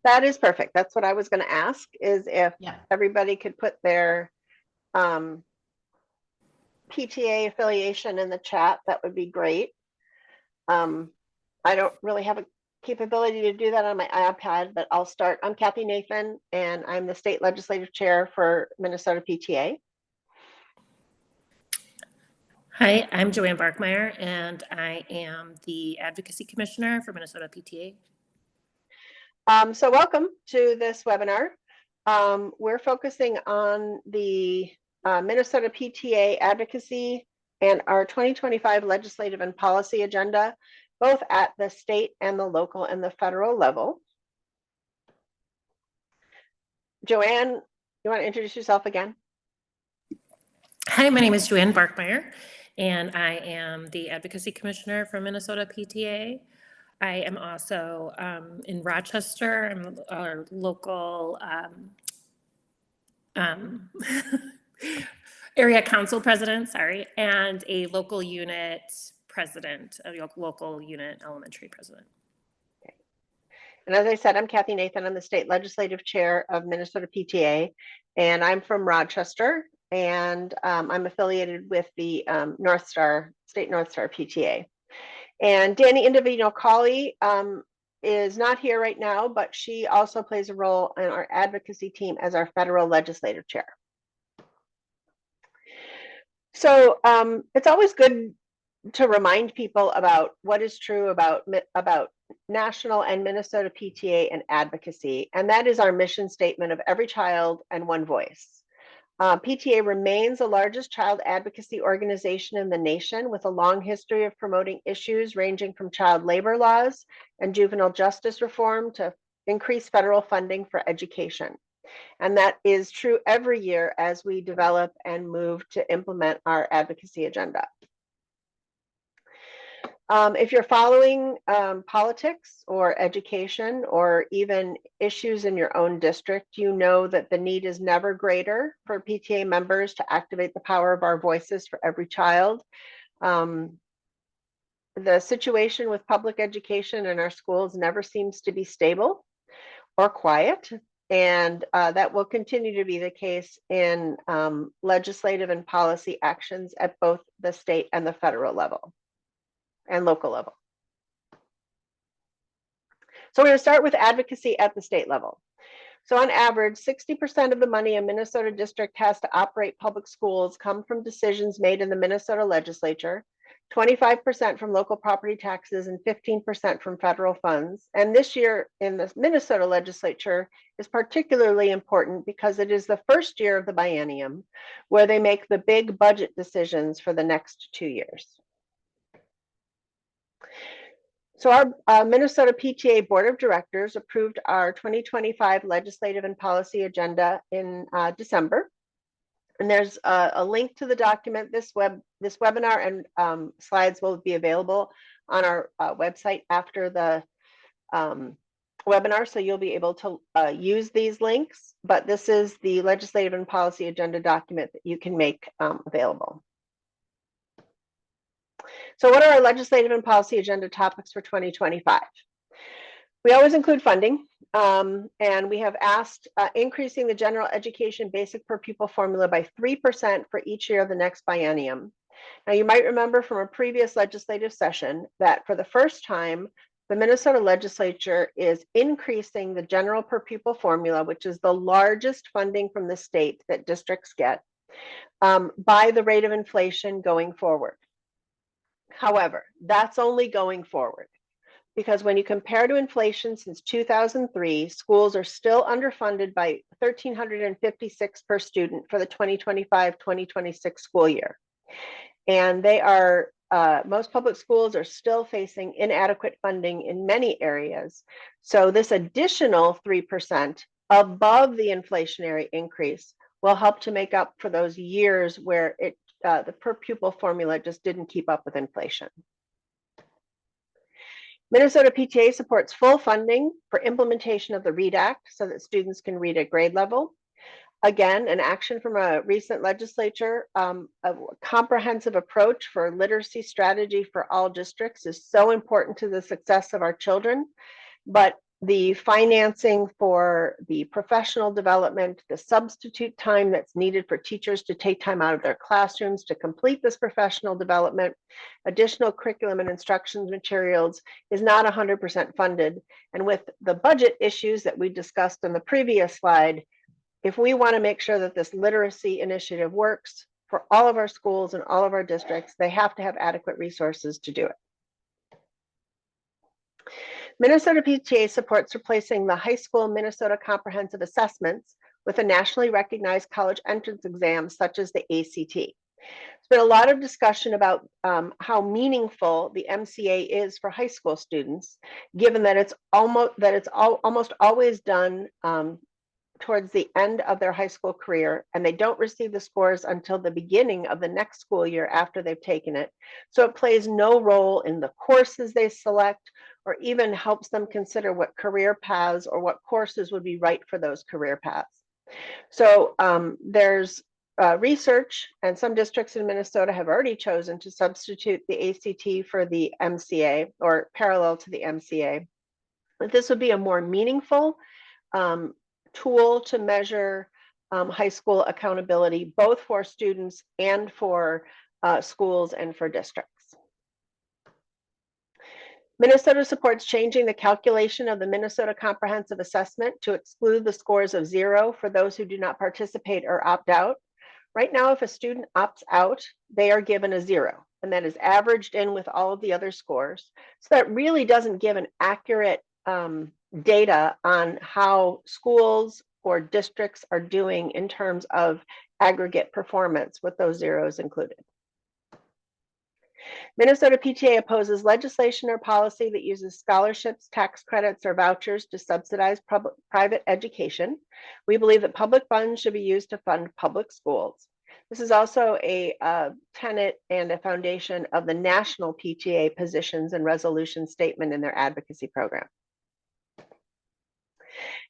That is perfect. That's what I was going to ask, is if Yeah. everybody could put their PTA affiliation in the chat, that would be great. I don't really have a capability to do that on my iPad, but I'll start. I'm Kathy Nathan, and I'm the state legislative chair for Minnesota PTA. Hi, I'm Joanne Barkmeyer, and I am the Advocacy Commissioner for Minnesota PTA. So welcome to this webinar. We're focusing on the Minnesota PTA advocacy and our 2025 legislative and policy agenda, both at the state and the local and the federal level. Joanne, you want to introduce yourself again? Hi, my name is Joanne Barkmeyer, and I am the Advocacy Commissioner for Minnesota PTA. I am also in Rochester. I'm our local area council president, sorry, and a local unit president, a local unit elementary president. Okay. And as I said, I'm Kathy Nathan. I'm the state legislative chair of Minnesota PTA, and I'm from Rochester, and I'm affiliated with the State North Star PTA. And Danny Indovino-Colley is not here right now, but she also plays a role in our advocacy team as our federal legislative chair. So it's always good to remind people about what is true about national and Minnesota PTA and advocacy, and that is our mission statement of every child and one voice. PTA remains the largest child advocacy organization in the nation, with a long history of promoting issues ranging from child labor laws and juvenile justice reform to increased federal funding for education. And that is true every year as we develop and move to implement our advocacy agenda. If you're following politics or education or even issues in your own district, you know that the need is never greater for PTA members to activate the power of our voices for every child. The situation with public education in our schools never seems to be stable or quiet, and that will continue to be the case in legislative and policy actions at both the state and the federal level and local level. So we're going to start with advocacy at the state level. So on average, 60% of the money a Minnesota district has to operate public schools come from decisions made in the Minnesota Legislature, 25% from local property taxes, and 15% from federal funds. And this year in the Minnesota Legislature is particularly important because it is the first year of the biennium where they make the big budget decisions for the next 2 years. So our Minnesota PTA Board of Directors approved our 2025 legislative and policy agenda in December. And there's a link to the document. This webinar and slides will be available on our website after the webinar, so you'll be able to use these links. But this is the legislative and policy agenda document that you can make available. So what are our legislative and policy agenda topics for 2025? We always include funding, and we have asked increasing the general education basic per pupil formula by 3% for each year of the next biennium. Now, you might remember from a previous legislative session that for the first time, the Minnesota Legislature is increasing the general per pupil formula, which is the largest funding from the state that districts get, by the rate of inflation going forward. However, that's only going forward, because when you compare to inflation since 2003, schools are still underfunded by $1,356 per student for the 2025-2026 school year. And they are, most public schools are still facing inadequate funding in many areas. So this additional 3% above the inflationary increase will help to make up for those years where the per pupil formula just didn't keep up with inflation. Minnesota PTA supports full funding for implementation of the READ Act so that students can read at grade level. Again, an action from a recent legislature, a comprehensive approach for literacy strategy for all districts is so important to the success of our children. But the financing for the professional development, the substitute time that's needed for teachers to take time out of their classrooms to complete this professional development, additional curriculum and instructions materials is not 100% funded. And with the budget issues that we discussed in the previous slide, if we want to make sure that this literacy initiative works for all of our schools and all of our districts, they have to have adequate resources to do it. Minnesota PTA supports replacing the high school Minnesota comprehensive assessments with a nationally recognized college entrance exam such as the ACT. There's been a lot of discussion about how meaningful the MCA is for high school students, given that it's almost always done towards the end of their high school career, and they don't receive the scores until the beginning of the next school year after they've taken it. So it plays no role in the courses they select, or even helps them consider what career paths or what courses would be right for those career paths. So there's research, and some districts in Minnesota have already chosen to substitute the ACT for the MCA or parallel to the MCA. But this would be a more meaningful tool to measure high school accountability, both for students and for schools and for districts. Minnesota supports changing the calculation of the Minnesota Comprehensive Assessment to exclude the scores of 0 for those who do not participate or opt out. Right now, if a student opts out, they are given a 0, and that is averaged in with all of the other scores. So that really doesn't give an accurate data on how schools or districts are doing in terms of aggregate performance with those zeros included. Minnesota PTA opposes legislation or policy that uses scholarships, tax credits, or vouchers to subsidize private education. We believe that public funds should be used to fund public schools. This is also a tenet and a foundation of the national PTA positions and resolution statement in their advocacy program.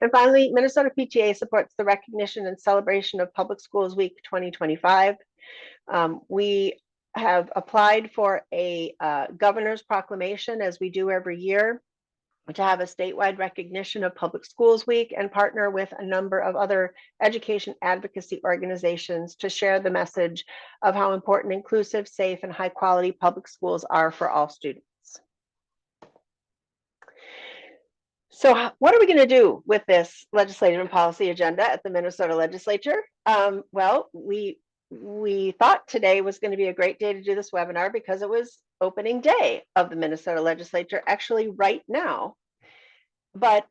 And finally, Minnesota PTA supports the recognition and celebration of Public Schools Week 2025. We have applied for a governor's proclamation, as we do every year, to have a statewide recognition of Public Schools Week and partner with a number of other education advocacy organizations to share the message of how important inclusive, safe, and high quality public schools are for all students. So what are we going to do with this legislative and policy agenda at the Minnesota Legislature? Well, we thought today was going to be a great day to do this webinar because it was opening day of the Minnesota Legislature, actually right now. But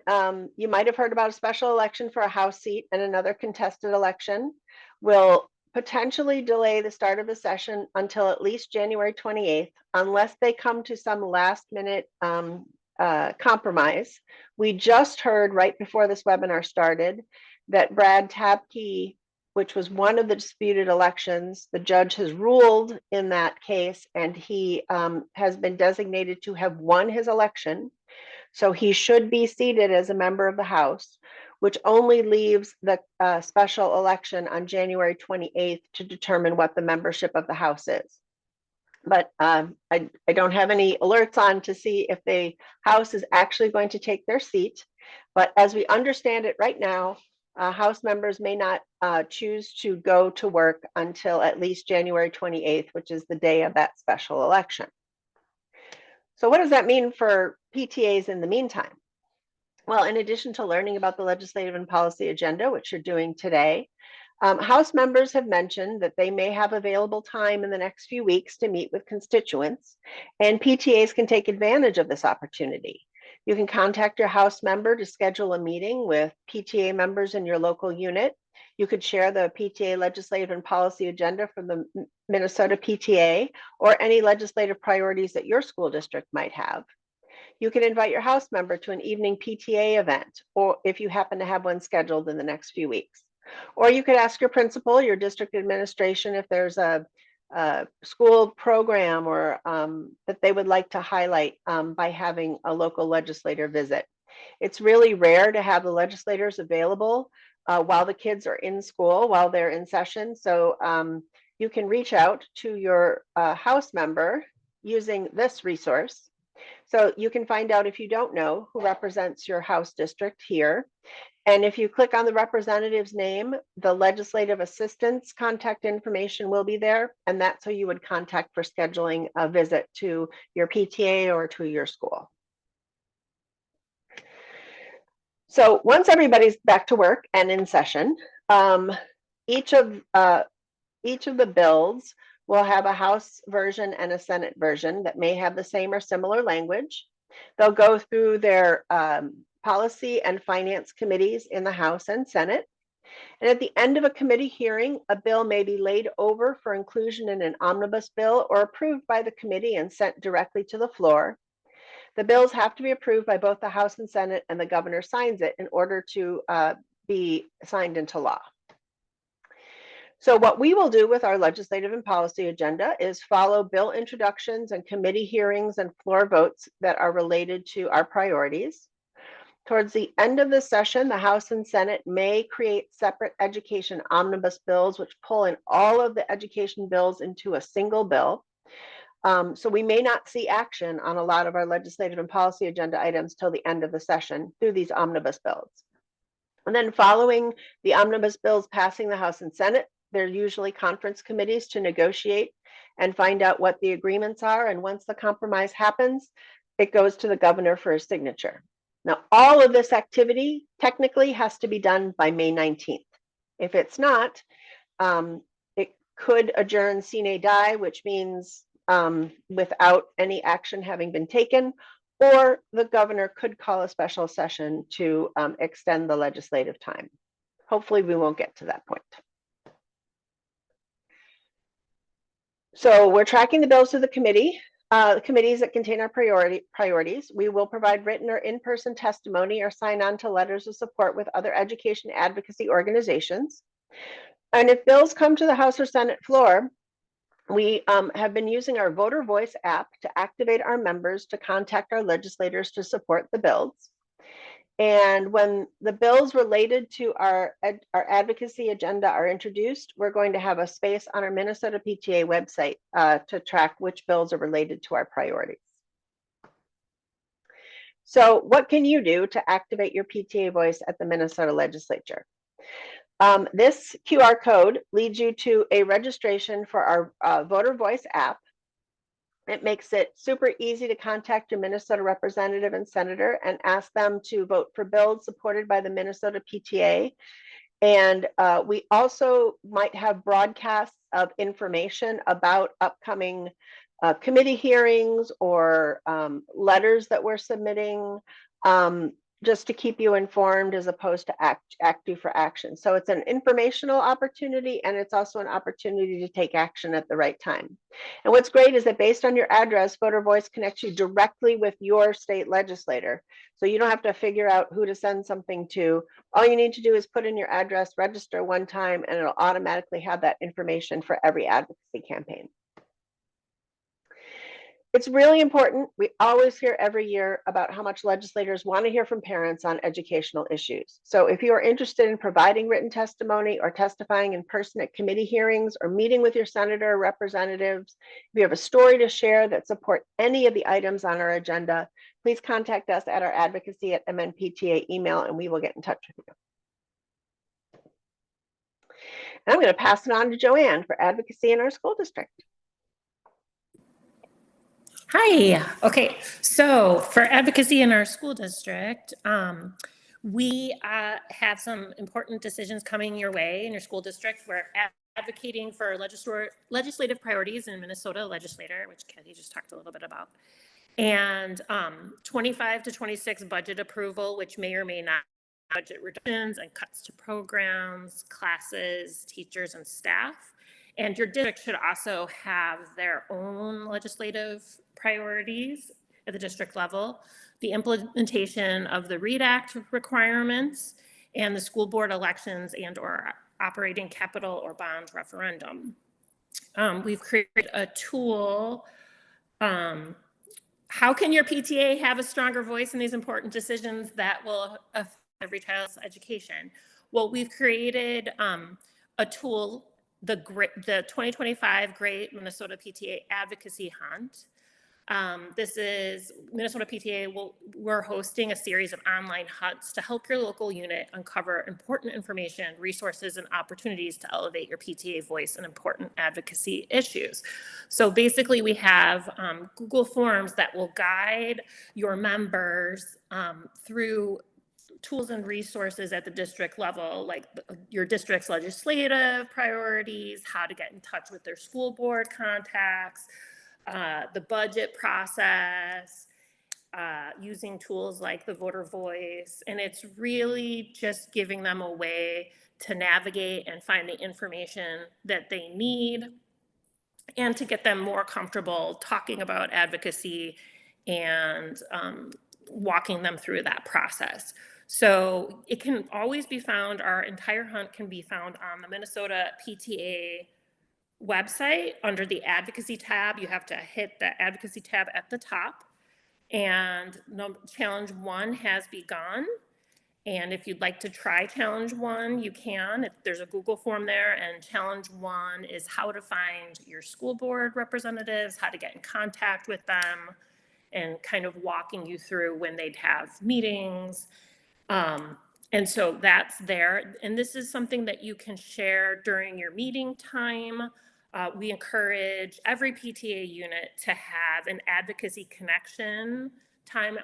you might have heard about a special election for a House seat, and another contested election will potentially delay the start of the session until at least January 28th, unless they come to some last minute compromise. We just heard right before this webinar started that Brad Tabke, which was one of the disputed elections, the judge has ruled in that case, and he has been designated to have won his election. So he should be seated as a member of the House, which only leaves the special election on January 28th to determine what the membership of the House is. But I don't have any alerts on to see if the House is actually going to take their seat. But as we understand it right now, House members may not choose to go to work until at least January 28th, which is the day of that special election. So what does that mean for PTAs in the meantime? Well, in addition to learning about the legislative and policy agenda, which you're doing today, House members have mentioned that they may have available time in the next few weeks to meet with constituents, and PTAs can take advantage of this opportunity. You can contact your House member to schedule a meeting with PTA members in your local unit. You could share the PTA legislative and policy agenda from the Minnesota PTA or any legislative priorities that your school district might have. You can invite your House member to an evening PTA event, or if you happen to have one scheduled in the next few weeks. Or you could ask your principal, your district administration, if there's a school program or that they would like to highlight by having a local legislator visit. It's really rare to have the legislators available while the kids are in school, while they're in session. So you can reach out to your House member using this resource. So you can find out, if you don't know, who represents your House district here. And if you click on the representative's name, the legislative assistant's contact information will be there. And that's who you would contact for scheduling a visit to your PTA or to your school. So once everybody's back to work and in session, each of the bills will have a House version and a Senate version that may have the same or similar language. They'll go through their policy and finance committees in the House and Senate. And at the end of a committee hearing, a bill may be laid over for inclusion in an omnibus bill or approved by the committee and sent directly to the floor. The bills have to be approved by both the House and Senate, and the governor signs it in order to be signed into law. So what we will do with our legislative and policy agenda is follow bill introductions and committee hearings and floor votes that are related to our priorities. Towards the end of the session, the House and Senate may create separate education omnibus bills, which pull in all of the education bills into a single bill. So we may not see action on a lot of our legislative and policy agenda items till the end of the session through these omnibus bills. And then following the omnibus bills passing the House and Senate, there are usually conference committees to negotiate and find out what the agreements are. And once the compromise happens, it goes to the governor for his signature. Now, all of this activity technically has to be done by May 19th. If it's not, it could adjourn sine die, which means without any action having been taken, or the governor could call a special session to extend the legislative time. Hopefully we won't get to that point. So we're tracking the bills to the committees that contain our priorities. We will provide written or in-person testimony or sign on to letters of support with other education advocacy organizations. And if bills come to the House or Senate floor, we have been using our Voter Voice app to activate our members to contact our legislators to support the bills. And when the bills related to our advocacy agenda are introduced, we're going to have a space on our Minnesota PTA website to track which bills are related to our priorities. So what can you do to activate your PTA voice at the Minnesota Legislature? This QR code leads you to a registration for our Voter Voice app. It makes it super easy to contact your Minnesota representative and senator and ask them to vote for bills supported by the Minnesota PTA. And we also might have broadcasts of information about upcoming committee hearings or letters that we're submitting, just to keep you informed as opposed to act for action. So it's an informational opportunity, and it's also an opportunity to take action at the right time. And what's great is that based on your address, Voter Voice connects you directly with your state legislator. So you don't have to figure out who to send something to. All you need to do is put in your address, register one time, and it'll automatically have that information for every advocacy campaign. It's really important. We always hear every year about how much legislators want to hear from parents on educational issues. So if you are interested in providing written testimony or testifying in person at committee hearings or meeting with your senator or representatives, if you have a story to share that support any of the items on our agenda, please contact us at our advocacy@mnpta email, and we will get in touch with you. And I'm going to pass it on to Joanne for advocacy in our school district. Hi. Okay. So for advocacy in our school district, we have some important decisions coming your way in your school district. We're advocating for legislative priorities in Minnesota Legislature, which Kathy just talked a little bit about, and 25 to 26 budget approval, which may or may not budget reductions and cuts to programs, classes, teachers, and staff. And your district should also have their own legislative priorities at the district level, the implementation of the READ Act requirements, and the school board elections and/or operating capital or bond referendum. We've created a tool. How can your PTA have a stronger voice in these important decisions that will affect every child's education? Well, we've created a tool, the 2025 Great Minnesota PTA Advocacy Hunt. This is Minnesota PTA. We're hosting a series of online hunts to help your local unit uncover important information, resources, and opportunities to elevate your PTA voice in important advocacy issues. So basically, we have Google Forms that will guide your members through tools and resources at the district level, like your district's legislative priorities, how to get in touch with their school board contacts, the budget process, using tools like the voter voice. And it's really just giving them a way to navigate and find the information that they need and to get them more comfortable talking about advocacy and walking them through that process. So it can always be found, our entire hunt can be found on the Minnesota PTA website under the advocacy tab. You have to hit the advocacy tab at the top, and challenge 1 has begun. And if you'd like to try challenge 1, you can. There's a Google form there, and challenge 1 is how to find your school board representatives, how to get in contact with them, and kind of walking you through when they'd have meetings. And so that's there. And this is something that you can share during your meeting time. We encourage every PTA unit to have an advocacy connection time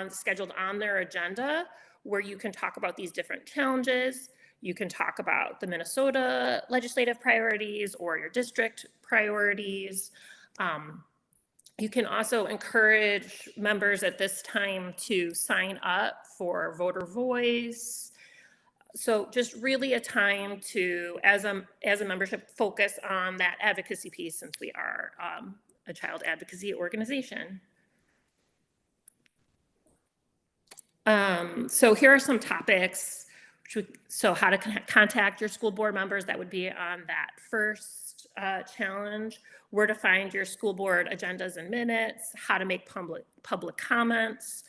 scheduled on their agenda, where you can talk about these different challenges. You can talk about the Minnesota legislative priorities or your district priorities. You can also encourage members at this time to sign up for voter voice. So just really a time to, as a membership, focus on that advocacy piece, since we are a child advocacy organization. So here are some topics. So how to contact your school board members, that would be on that first challenge. Where to find your school board agendas and minutes, how to make public comments,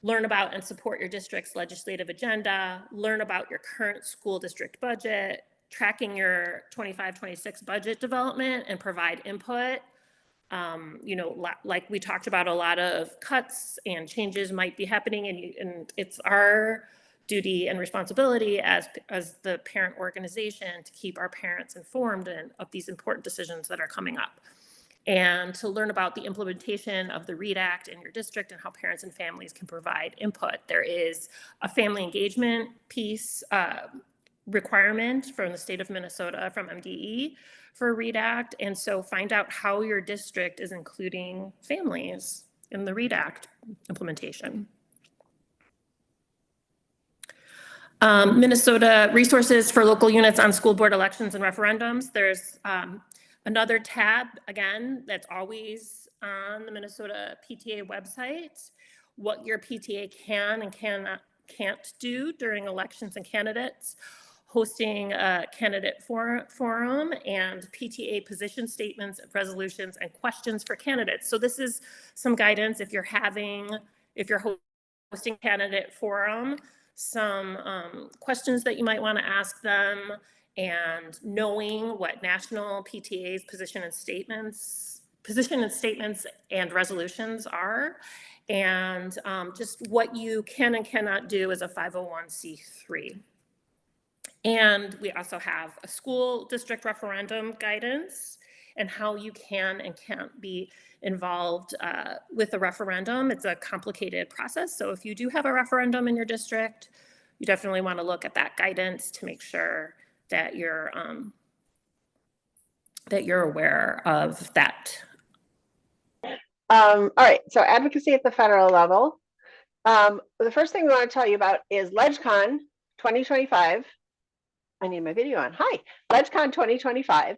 learn about and support your district's legislative agenda, learn about your current school district budget, tracking your 25-26 budget development and provide input. Like we talked about, a lot of cuts and changes might be happening, and it's our duty and responsibility as the parent organization to keep our parents informed of these important decisions that are coming up, and to learn about the implementation of the READ Act in your district and how parents and families can provide input. There is a family engagement piece requirement from the state of Minnesota, from MDE, for READ Act, and so find out how your district is including families in the READ Act implementation. Minnesota resources for local units on school board elections and referendums. There's another tab, again, that's always on the Minnesota PTA website, what your PTA can and can't do during elections and candidates, hosting a candidate forum, and PTA position statements, resolutions, and questions for candidates. So this is some guidance if you're hosting candidate forum, some questions that you might want to ask them, and knowing what national PTA's position and statements and resolutions are, and just what you can and cannot do as a 501c3. And we also have a school district referendum guidance and how you can and can't be involved with a referendum. It's a complicated process. So if you do have a referendum in your district, you definitely want to look at that guidance to make sure that you're aware of that. All right, so advocacy at the federal level. The first thing we want to tell you about is LegCon 2025. I need my video on. Hi, LegCon 2025.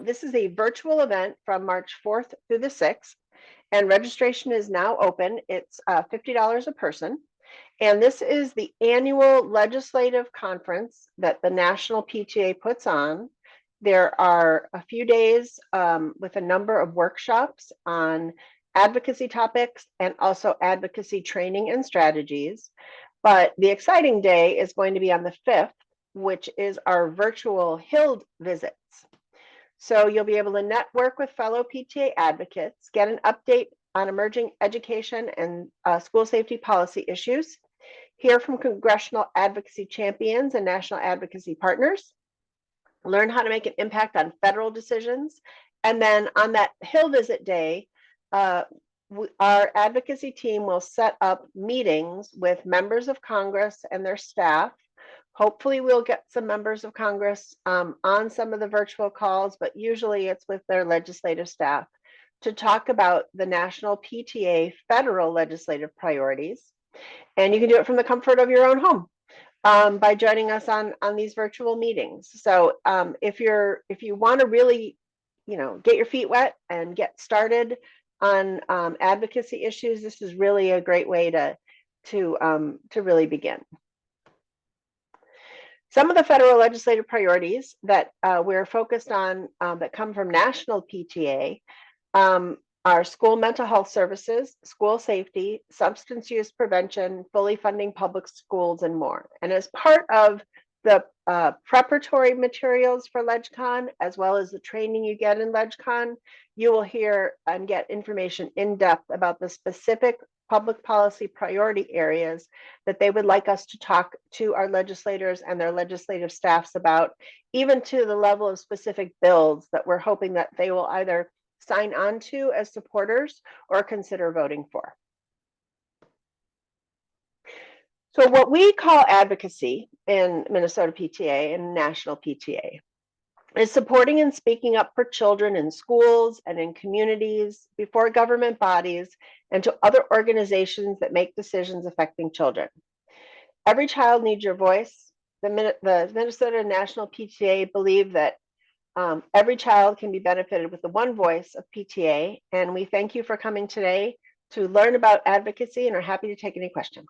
This is a virtual event from March 4th through the 6th, and registration is now open. It's $50 a person. And this is the annual legislative conference that the National PTA puts on. There are a few days with a number of workshops on advocacy topics and also advocacy training and strategies. But the exciting day is going to be on the 5th, which is our virtual HILD visits. So you'll be able to network with fellow PTA advocates, get an update on emerging education and school safety policy issues, hear from congressional advocacy champions and national advocacy partners, learn how to make an impact on federal decisions. And then on that Hill visit day, our advocacy team will set up meetings with members of Congress and their staff. Hopefully we'll get some members of Congress on some of the virtual calls, but usually it's with their legislative staff to talk about the national PTA federal legislative priorities. And you can do it from the comfort of your own home by joining us on these virtual meetings. So if you want to really, get your feet wet and get started on advocacy issues, this is really a great way to really begin. Some of the federal legislative priorities that we're focused on that come from national PTA are school mental health services, school safety, substance use prevention, fully funding public schools, and more. And as part of the preparatory materials for LegCon, as well as the training you get in LegCon, you will hear and get information in depth about the specific public policy priority areas that they would like us to talk to our legislators and their legislative staffs about, even to the level of specific bills that we're hoping that they will either sign on to as supporters or consider voting for. So what we call advocacy in Minnesota PTA and national PTA is supporting and speaking up for children in schools and in communities, before government bodies, and to other organizations that make decisions affecting children. Every child needs your voice. The Minnesota National PTA believe that every child can be benefited with the one voice of PTA, and we thank you for coming today to learn about advocacy and are happy to take any questions.